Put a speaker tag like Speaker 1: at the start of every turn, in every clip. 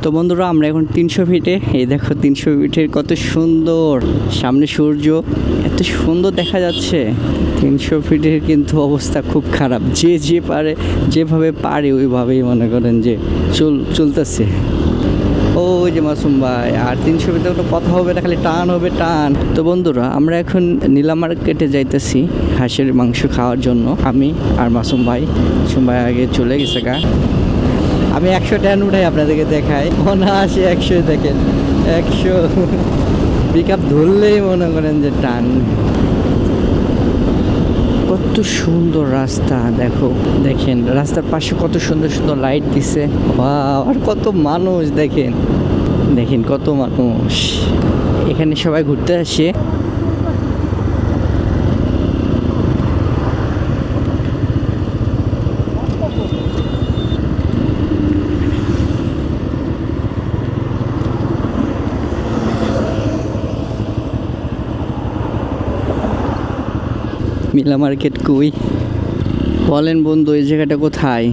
Speaker 1: তো বন্ধুরা আমরা এখন 300 ফিটে, এই দেখো 300 ফিটের কত সুন্দর, সামনে সূর্য এত সুন্দর দেখা যাচ্ছে। 300 ফিটের কিন্তু অবস্থা খুব খারাপ, যে পারে যেভাবে পারে ওইভাবেই মনে করেন যে চলতেছে। ওই যে মাসুম ভাই, আর 300 ফিটে কোনো কথা হবে না, খালি টান হবে টান। তো বন্ধুরা আমরা এখন নীলা মার্কেটে যাইতেছি হাঁসের মাংস খাওয়ার জন্য, আমি আর মাসুম ভাই আগে চলে গেছে গা। আমি 100 টান উঠাই আপনাদেরকে দেখাই, অনায়াসে 100 দেখেন, 100 পিক আপ ধরলেই মনে করেন যে টান। কত সুন্দর রাস্তা দেখেন রাস্তার পাশে কত সুন্দর সুন্দর লাইট দিছে, আর কত মানুষ দেখেন কত মানুষ এখানে সবাই ঘুরতে আসে। নীলা মার্কেট কই বলেন বন্ধু, এই জায়গাটা কোথায়?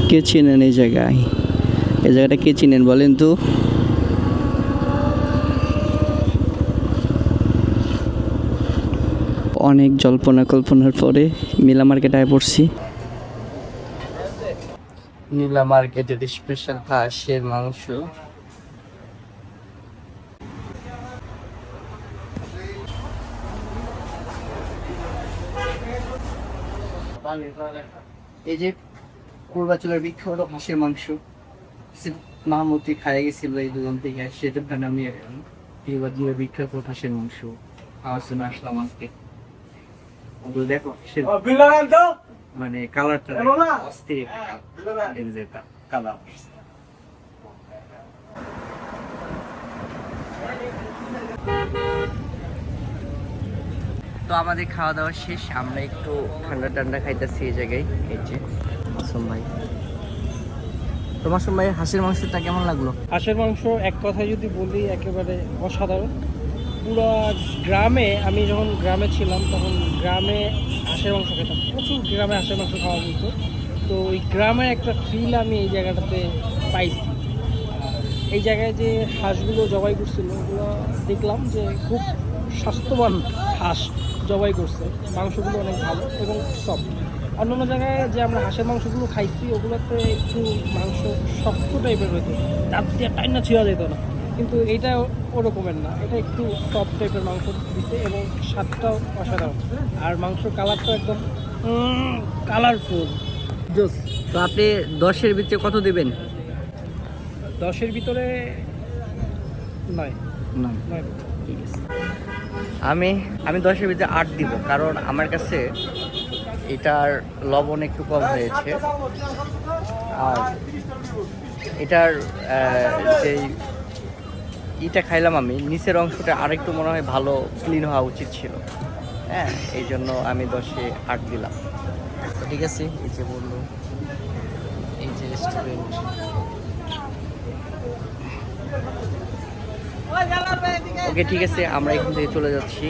Speaker 1: কে চিনেন এই জায়গাটা কে চিনেন বলেন তো? অনেক কল্পনার পরে নীলা মার্কেটে আয় পড়ছি। নীলা মার্কেটের স্পেশাল হাঁসের মাংস। এই যে পূর্বাচলের বিখ্যাত হাঁসের মাংস, মাহমুদি খাইয়ে গেছিল এই দুজন থেকে, সেটার জন্য আমি পূর্বাচলের বিখ্যাত হাঁসের মাংস খাওয়ার জন্য আসলাম আজকে। দেখো মানে কালারটা অস্থির কালার। তো আমাদের খাওয়া দাওয়া শেষ, আমরা একটু ঠান্ডা খাইতেছি এই জায়গায়। এই যে মাসুম ভাই, তো মাসুম ভাই হাঁসের মাংসটা কেমন লাগলো?
Speaker 2: হাঁসের মাংস এক কথায় যদি বলি একেবারে অসাধারণ। পুরো গ্রামে, আমি যখন গ্রামে ছিলাম তখন গ্রামে হাঁসের মাংস খেতাম, প্রচুর গ্রামে হাঁসের মাংস খাওয়া যেত। তো ওই গ্রামের একটা ফিল আমি এই জায়গাটাতে পাইছি। এই জায়গায় যে হাঁসগুলো জবাই করছিল ওগুলো দেখলাম যে খুব স্বাস্থ্যবান হাঁস জবাই করছে, মাংসগুলো অনেক ভালো এবং সফট। অন্যান্য জায়গায় যে আমরা হাঁসের মাংসগুলো খাইছি ওগুলোতে একটু মাংস শক্ত টাইপের হইতো, দাঁত দিয়ে টাইনা ছিঁড়া যেত না, কিন্তু এইটা ওরকমের না, এটা একটু সফট টাইপের মাংস দিছে এবং স্বাদটাও অসাধারণ। আর মাংসর কালারটাও একদম কালারফুল জোস।
Speaker 1: তো আপনি 10-এর ভিতরে কত দেবেন?
Speaker 2: 10-এর ভিতরে 9।
Speaker 1: ঠিক আছে, আমি 10-এর ভিতরে 8 দিব, কারণ আমার কাছে এটার লবণ একটু কম হয়েছে, আর এটার যেই ইটা খাইলাম আমি, নিচের অংশটা আরেকটু মনে হয় ভালো ক্লিন হওয়া উচিত ছিল। হ্যাঁ, এই জন্য আমি 10-এ 8 দিলাম। তো ঠিক আছে, এই যে বললো এই যে রেস্টুরেন্ট। ওকে ঠিক আছে, আমরা এখান থেকে চলে যাচ্ছি।